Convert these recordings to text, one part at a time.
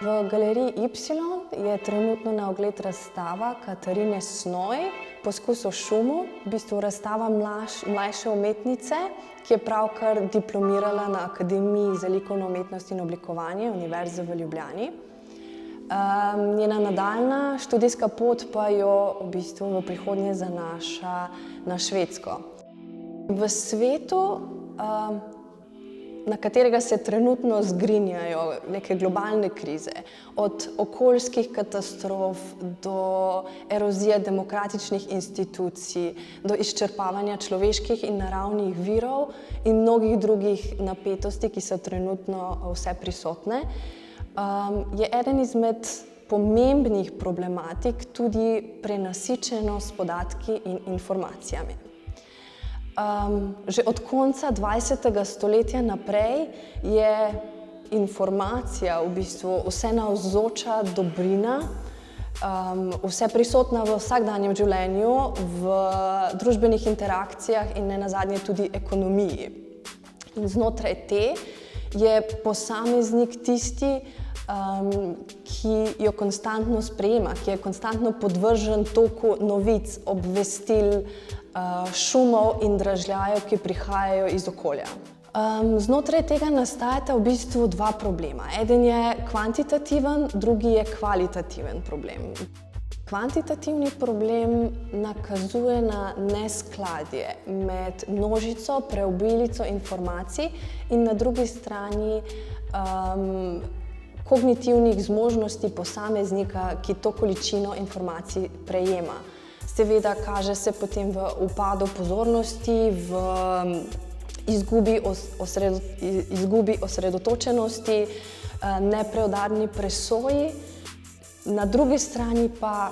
V galeriji Y je trenutno na ogled razstava Katarine Snoj, Poskus o šumu, v bistvu razstava mlajše umetnice, ki je pravkar diplomirala na Akademiji za likovno umetnost in oblikovanje Univerze v Ljubljani. Njena nadaljnja študijska pot pa jo v bistvu v prihodnje zanaša na Švedsko. V svetu, na katerega se trenutno zgrinjajo neke globalne krize, od okoljskih katastrof do erozije demokratičnih institucij, do izčrpavanja človeških in naravnih virov in mnogih drugih napetosti, ki so trenutno vse prisotne, je eden izmed pomembnih problematik tudi prenasičenost s podatki in informacijami. Že od konca 20. stoletja naprej je informacija v bistvu vsenavzoča dobrina, vseprisotna v vsakdanjem življenju, v družbenih interakcijah in nenazadnje tudi ekonomiji. In znotraj te je posameznik tisti, ki jo konstantno sprejema, ki je konstantno podvržen toku novic, obvestil, šumov in dražljajev, ki prihajajo iz okolja. Znotraj tega nastajata v bistvu dva problema. Eden je kvantitativen, drugi je kvalitativen problem. Kvantitativni problem nakazuje na neskladje med množico, preobilico informacij in na drugi strani kognitivnih zmožnosti posameznika, ki to količino informacij prejema. Seveda kaže se potem v upadu pozornosti, v izgubi osredotočenosti, nepreudarni presoji. Na drugi strani pa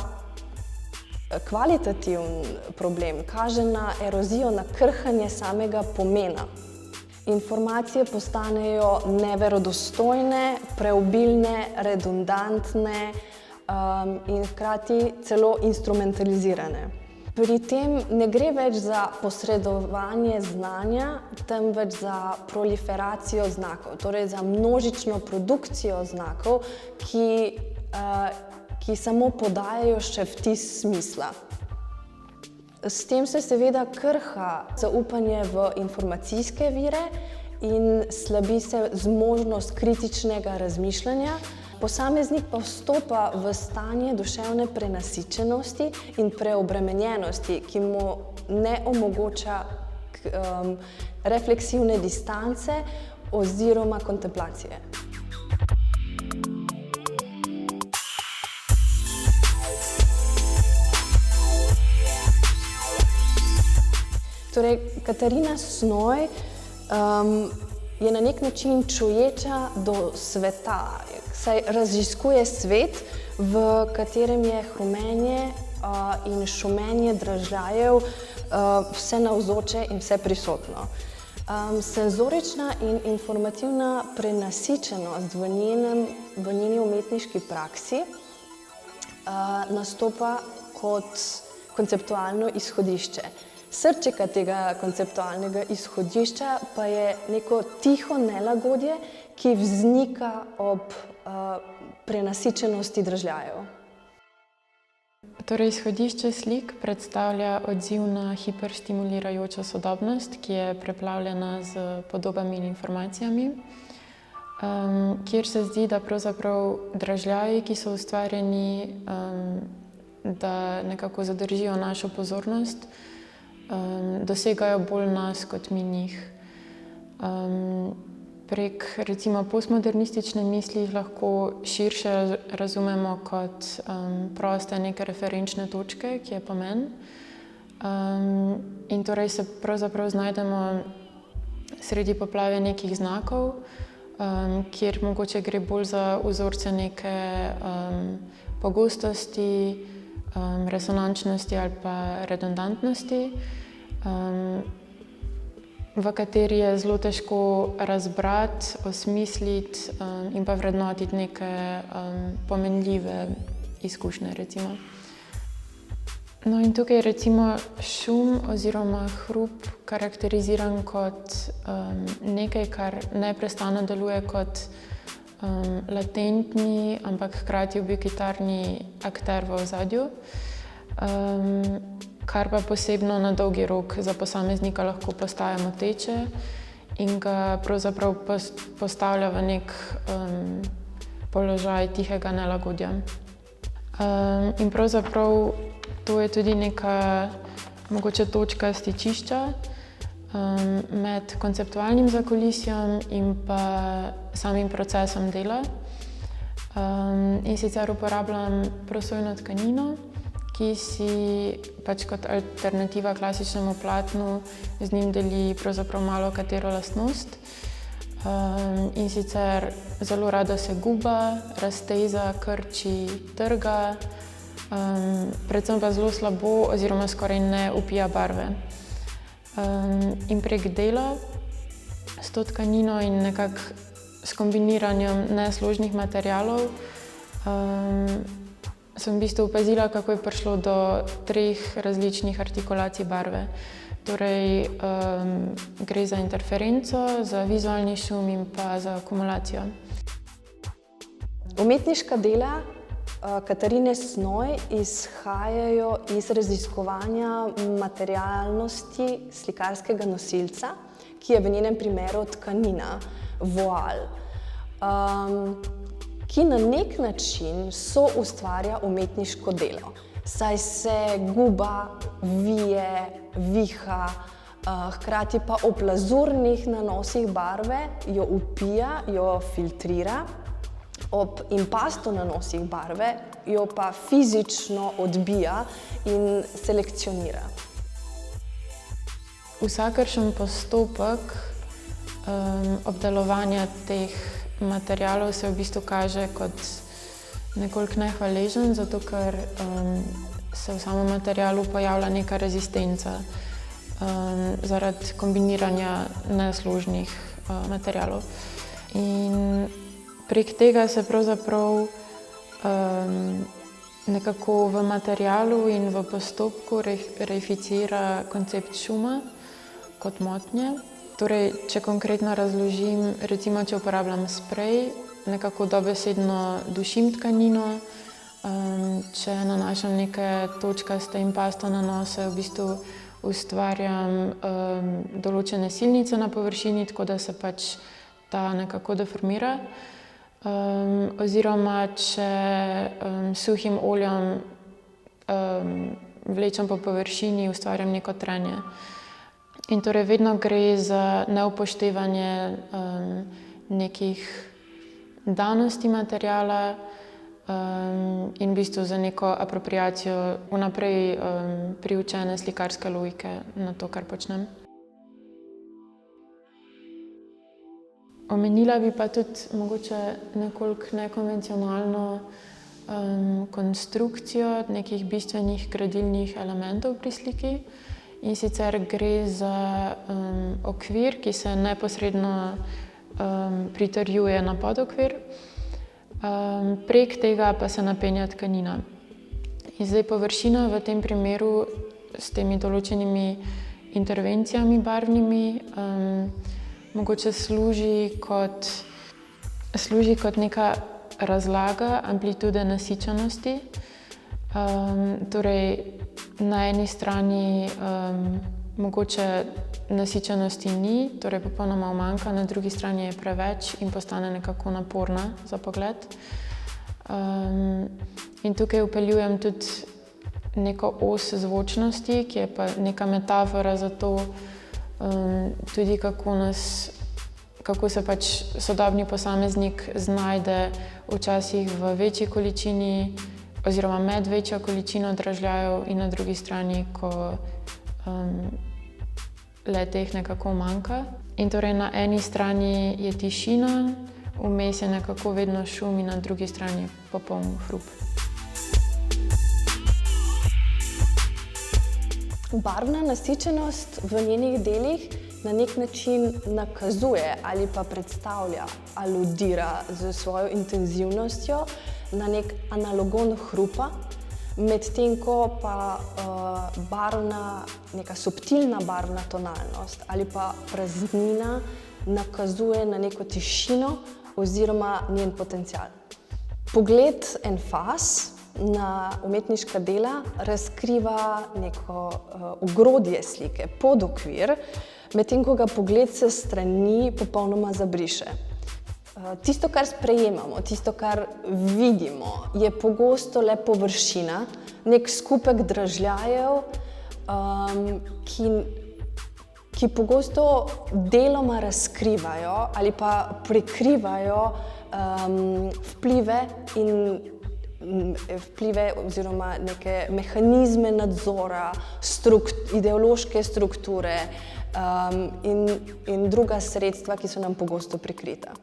kvalitativen problem kaže na erozijo, na krhanje samega pomena. Informacije postanejo neverodostojne, preobilne, redundantne in hkrati celo instrumentalizirane. Pri tem ne gre več za posredovanje znanja, temveč za proliferacijo znakov, torej za množično produkcijo znakov, ki samo podajajo še vtis smisla. S tem se seveda krha zaupanje v informacijske vire in slabi se zmožnost kritičnega razmišljanja. Posameznik pa vstopa v stanje duševne prenasičenosti in preobremenjenosti, ki mu ne omogoča refleksivne distance oziroma kontemplacije. Torej, Katarina Snoj je na nek način čuječa do sveta, saj raziskuje svet, v katerem je hrumenje in šumenje dražljajev vsenavzoče in vseprisotno. Senzorična in informativna prenasičenost v njeni umetniški praksi nastopa kot konceptualno izhodišče. Srčika tega konceptualnega izhodišča pa je neko tiho nelagodje, ki vznika ob prenasičenosti dražljajev. Torej, izhodišče slik predstavlja odziv na hiperstimulirajočo sodobnost, ki je preplavljena z podobami in informacijami, kjer se zdi, da pravzaprav dražljaji, ki so ustvarjeni, da nekako zadržijo našo pozornost, dosegajo bolj nas kot mi njih. Prek recimo postmodernistične misli jih lahko širše razumemo kot proste neke referenčne točke, ki je pomen. In torej se pravzaprav znajdemo sredi poplave nekih znakov, kjer mogoče gre bolj za vzorce neke pogostosti, resonančnosti ali pa redundantnosti, v kateri je zelo težko razbrati, osmisliti in pa vrednotiti neke pomenljive izkušnje, recimo. No in tukaj je recimo šum oziroma hrup karakteriziran kot nekaj, kar neprestano deluje kot latentni, ampak hkrati ubiquitarni akter v ozadju, kar pa posebno na dolgi rok za posameznika lahko postaja moteče in ga pravzaprav postavlja v nek položaj tihega nelagodja. In pravzaprav to je tudi neka mogoče točka stičišča med konceptualnim zakulisjem in pa samim procesom dela. In sicer uporabljam prosojno tkanino, ki si pač kot alternativa klasičnemu platnu z njim deli pravzaprav malo katero lastnost. In sicer zelo rado se guba, razteza, krči, trga, predvsem pa zelo slabo oziroma skoraj ne vpija barve. In prek dela s to tkanino in nekako s kombiniranjem nesložnih materialov sem v bistvu opazila, kako je prišlo do 3 različnih artikulacij barve. Torej, gre za interferenco, za vizualni šum in pa za akumulacijo. Umetniška dela Katarine Snoj izhajajo iz raziskovanja materialnosti slikarskega nosilca, ki je v njenem primeru tkanina, voal, ki na nek način soustvarja umetniško delo. Saj se guba, vije, viha, hkrati pa ob lazurnih nanosih barve jo vpija, jo filtrira, ob impastu nanosih barve jo pa fizično odbija in selekcionira. Vsakršen postopek obdelovanja teh materialov se v bistvu kaže kot nekoliko nehvaležen, zato ker se v samem materialu pojavlja neka rezistenca zaradi kombiniranja nesložnih materialov. In prek tega se pravzaprav nekako v materialu in v postopku reificira koncept šuma kot motnje. Torej, če konkretno razložim, recimo, če uporabljam sprej, nekako dobesedno dušim tkanino, če nanašam neke točkaste impasto nanose, v bistvu ustvarjam določene silnice na površini, tako da se pač ta nekako deformira. Oziroma, če suhim oljem vlečem po površini, ustvarjam neko trenje. In torej vedno gre za neupoštevanje nekih danosti materiala in v bistvu za neko apropriacijo vnaprej priučene slikarske logike na to, kar počnem. Omenila bi pa tudi mogoče nekoliko nekonvencionalno konstrukcijo nekih bistvenih gradilnih elementov pri sliki. In sicer gre za okvir, ki se neposredno pritrjuje na podokvir, prek tega pa se napenja tkanina. In zdaj površina v tem primeru s temi določenimi intervencijami barvnimi mogoče služi kot neka razlaga amplitude nasičenosti. Torej, na eni strani mogoče nasičenosti ni, torej popolnoma umanjka, na drugi strani je preveč in postane nekako naporna za pogled. In tukaj vpeljujem tudi neko os zvočnosti, ki je pa neka metafora za to, tudi kako se pač sodobni posameznik znajde včasih v večji količini oziroma med večjo količino dražljajev in na drugi strani, ko le-teh nekako manjka. In torej na eni strani je tišina, vmes je nekako vedno šum in na drugi strani popoln hrup. Barvna nasičenost v njenih delih na nek način nakazuje ali pa predstavlja, aludira s svojo intenzivnostjo na nek analogon hrupa, medtem ko pa neka subtilna barvna tonalnost ali pa praznina nakazuje na neko tišino oziroma njen potencial. Pogled en faz na umetniška dela razkriva neko ogrodje slike, podokvir, medtem ko ga pogled se strani popolnoma zabriše. Tisto, kar sprejemamo, tisto, kar vidimo, je pogosto le površina, nek skupek dražljajev, ki pogosto deloma razkrivajo ali pa prikrivajo vplive oziroma neke mehanizme nadzora, ideološke strukture in druga sredstva, ki so nam pogosto prikrita.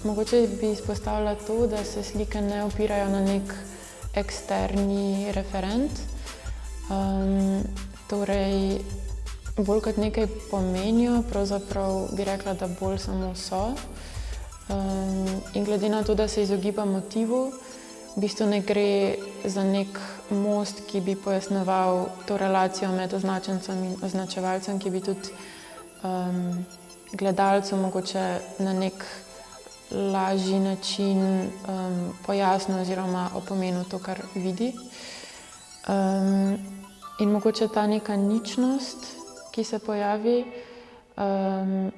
Mogoče bi izpostavila to, da se slike ne opirajo na nek eksterni referent. Torej, bolj kot nekaj pomenijo, pravzaprav bi rekla, da bolj samo so. In glede na to, da se izogiba motivu, v bistvu ne gre za nek most, ki bi pojasnjeval to relacijo med označencem in označevalcem, ki bi tudi gledalcu mogoče na nek lažji način pojasnil oziroma opomenil to, kar vidi. In mogoče ta neka ničnost, ki se pojavi,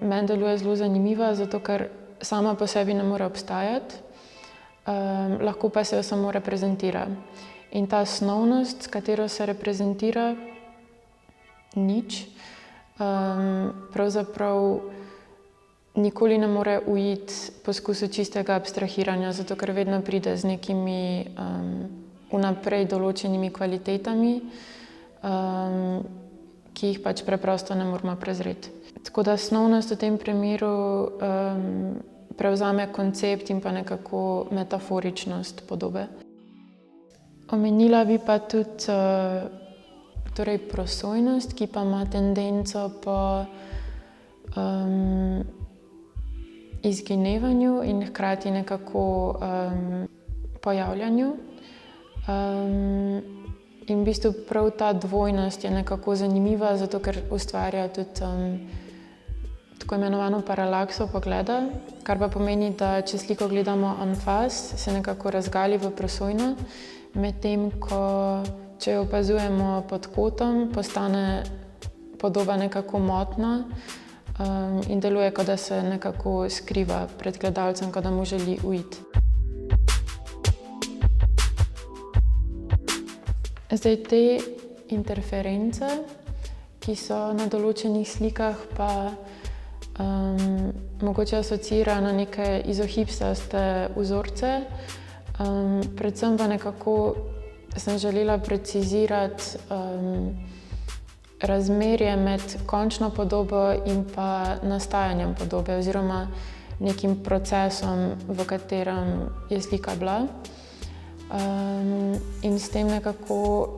meni deluje zelo zanimiva, zato ker sama po sebi ne more obstajati, lahko pa se jo samo reprezentira. In ta snovnost, s katero se reprezentira nič, pravzaprav nikoli ne more uiti poskusu čistega abstrahiranja, zato ker vedno pride z nekimi vnaprej določenimi kvalitetami, ki jih pač preprosto ne moramo prezreti. Tako da snovnost v tem primeru prevzame koncept in pa nekako metaforičnost podobe. Omenila bi pa tudi prosojnost, ki pa ima tendenco po izginevanju in hkrati nekako pojavljanju. In v bistvu prav ta dvojnost je nekako zanimiva, zato ker ustvarja tudi tako imenovano paralakso pogleda, kar pa pomeni, da če sliko gledamo en faz, se nekako razgali v prosojno, medtem ko če jo opazujemo pod kotom, postane podoba nekako motna in deluje, kot da se nekako skriva pred gledalcem, kot da mu želi uiti. Zdaj, te interference, ki so na določenih slikah, pa mogoče asociirajo na neke izohipsaste vzorce. Predvsem pa nekako sem želela precizirati razmerje med končno podobo in pa nastajanjem podobe oziroma nekim procesom, v katerem je slika bila. In s tem nekako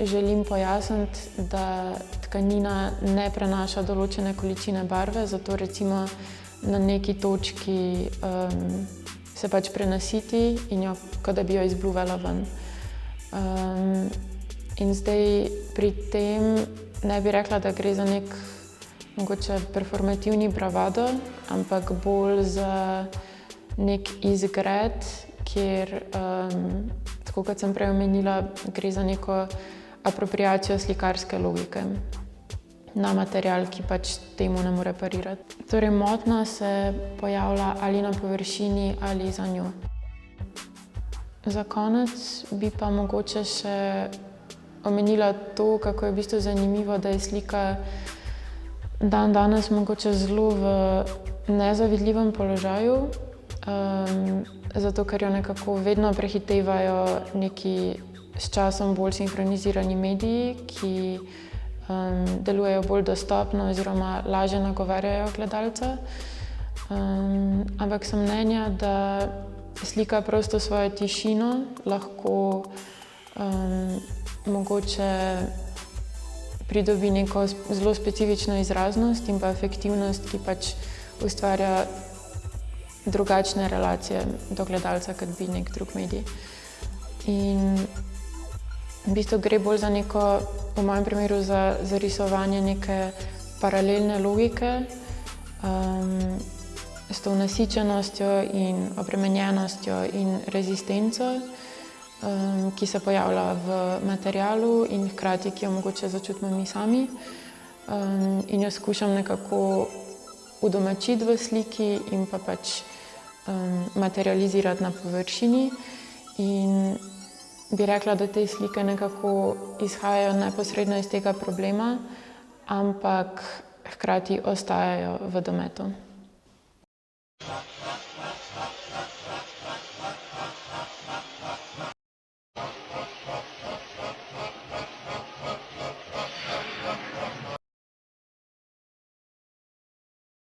želim pojasniti, da tkanina ne prenaša določene količine barve, zato recimo na neki točki se pač prenasiti in jo, kot da bi jo izbluvala ven. In zdaj pri tem ne bi rekla, da gre za nek mogoče performativni bravado, ampak bolj za nek izgred, kjer, tako kot sem prej omenila, gre za neko apropriacijo slikarske logike na material, ki pač temu ne more parirati. Torej, motnja se pojavlja ali na površini ali za njo. Za konec bi pa mogoče še omenila to, kako je v bistvu zanimivo, da je slika danes mogoče zelo v nezavidljivem položaju, zato ker jo nekako vedno prehitevajo neki s časom bolj sinhronizirani mediji, ki delujejo bolj dostopno oziroma lažje nagovarjajo gledalca. Ampak sem mnenja, da slika prosto svojo tišino lahko mogoče pridobi neko zelo specifično izraznost in pa efektivnost, ki pač ustvarja drugačne relacije do gledalca, kot bi nek drug medij. In V bistvu gre bolj za neko, v mojem primeru, za risovanje neke paralelne logike s to nasičenostjo in obremenjenostjo in rezistenco, ki se pojavlja v materialu in hkrati, ki jo mogoče začutimo mi sami. In jo skušam nekako udomačiti v sliki in pa pač materializirati na površini. In bi rekla, da te slike nekako izhajajo neposredno iz tega problema, ampak hkrati ostajajo v dometu.